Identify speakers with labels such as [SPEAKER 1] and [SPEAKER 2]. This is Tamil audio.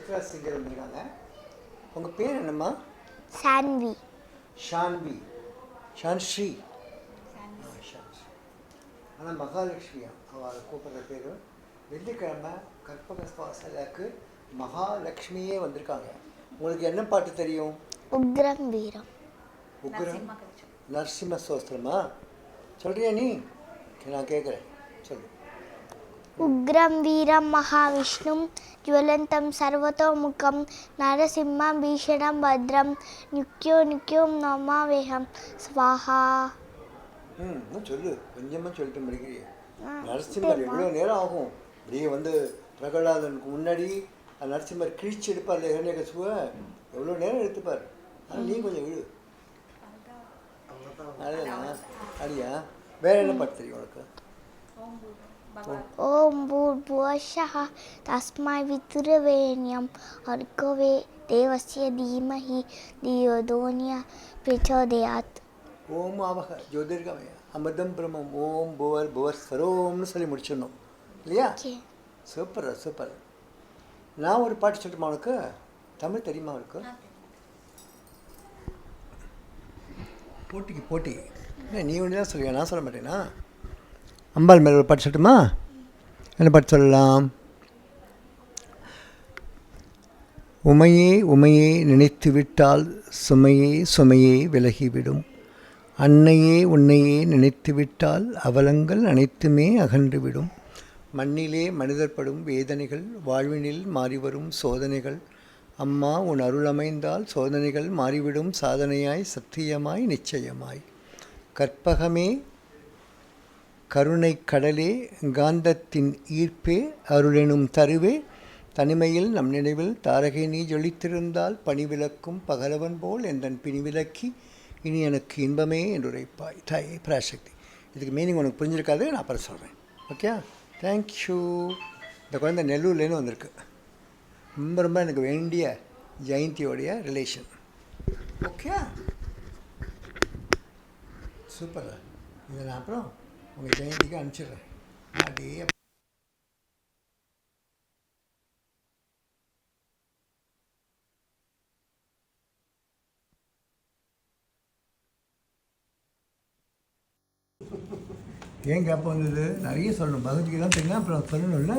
[SPEAKER 1] சித்ரா சிங்கர் வந்திருக்காங்க. உங்கள் பேர் என்னம்மா?
[SPEAKER 2] சான்வி.
[SPEAKER 1] ஷான்வி. ஷான்ஸ்ரீ. ஆனால் மகாலட்சுமியா அவளை கூப்பிட்ற பேர். வெள்ளிக்கிழமை கற்பக வாசலுக்கு மகாலட்சுமியே வந்திருக்காங்க. உங்களுக்கு என்ன பாட்டு தெரியும்?
[SPEAKER 2] உக்ரம் வீரம்.
[SPEAKER 1] உக்ரம் நரசிம்ம ஸ்தோத்திரமா சொல்றியா நீ? நான் கேட்குறேன், சொல்லு.
[SPEAKER 2] உக்ரம் வீரம் மகாவிஷ்ணும் ஜுவலந்தம் சர்வதோமுகம் நரசிம்மம் பீஷணம் பத்ரம் நித்யோம் நமாவேகம் ஸ்வாஹா.
[SPEAKER 1] சொல்லு, கொஞ்சமாக சொல்லிட்டு முடிக்கிறிய. நரசிம்மர் எவ்வளோ நேரம் ஆகும்? இப்படியே வந்து பிரகலாதனுக்கு முன்னாடி நரசிம்மர் கிழிச்சு எடுப்பார் ஹிரண்யகசிபுவ. எவ்வளோ நேரம் எடுத்துப்பார். ஆனால் நீ கொஞ்சம் விழு. அடியா வேற என்ன பாட்டு தெரியும் உனக்கு?
[SPEAKER 2] ஓம் பூர்புவஸ்ஸஹ தஸ்மை விதுரவரேண்யம் பர்கோ தேவஸ்ய தீமஹி தியோ யோனோ பிரச்சோதயாத்.
[SPEAKER 1] ஓம் ஆவக ஜோதிர்கமய அமிர்தம் பிரம்மம் ஓம் புவர் புவர் ஸ்வரோம்னு சொல்லி முடிச்சிடணும் இல்லையா? Super super. நான் ஒரு பாட்டு சொல்லட்டுமா உனக்கு? தமிழ் தெரியுமா உனக்கு? போட்டிக்கு போட்டி நீ ஒன்று தான் சொல்லுவியா, நான் சொல்ல மாட்டேனா? அம்பாள் மேலே ஒரு பாட்டு சொல்லட்டுமா? என்ன பாட்டு சொல்லலாம்? உமையே உமையே நினைத்து விட்டால் சுமையே சுமையே விலகிவிடும். அன்னையே உன்னையே நினைத்து விட்டால் அவலங்கள் அனைத்துமே அகன்றுவிடும். மண்ணிலே மனிதர் படும் வேதனைகள் வாழ்வினில் மாறிவரும் சோதனைகள். அம்மா உன் அருள் அமைந்தால் சோதனைகள் மாறிவிடும் சாதனையாய் சத்தியமாய் நிச்சயமாய். கற்பகமே கருணை கடலே காந்தத்தின் ஈர்ப்பே அருளெனும் தருவே தனிமையில் நம் நினைவில் தாரகை நீ ஜொலித்திருந்தால் பணிவிளக்கும் பகலவன் போல் எந்தன் பிணிவிலக்கி இனி எனக்கு இன்பமே என்றுரைப்பாய் தாயே பராசக்தி. இதுக்கு மீனிங் உனக்கு புரிஞ்சிருக்காது, நான் அப்புறம் சொல்கிறேன். Okay, thank you. இந்த குழந்தை நெல்லூர்லேருந்து வந்திருக்கு. ரொம்ப ரொம்ப எனக்கு வேண்டிய ஜெயந்தியோடைய ரிலேஷன். Okay, super. இதை நான் அப்புறம் உங்கள் ஜெயந்திக்கு அனுப்பிச்சிடுறேன். அப்படியே ஏன் கேப் வந்தது? நிறைய சொல்லணும். பகவத்கீதை தெரியும், அப்புறம் சொல்லணும்ல.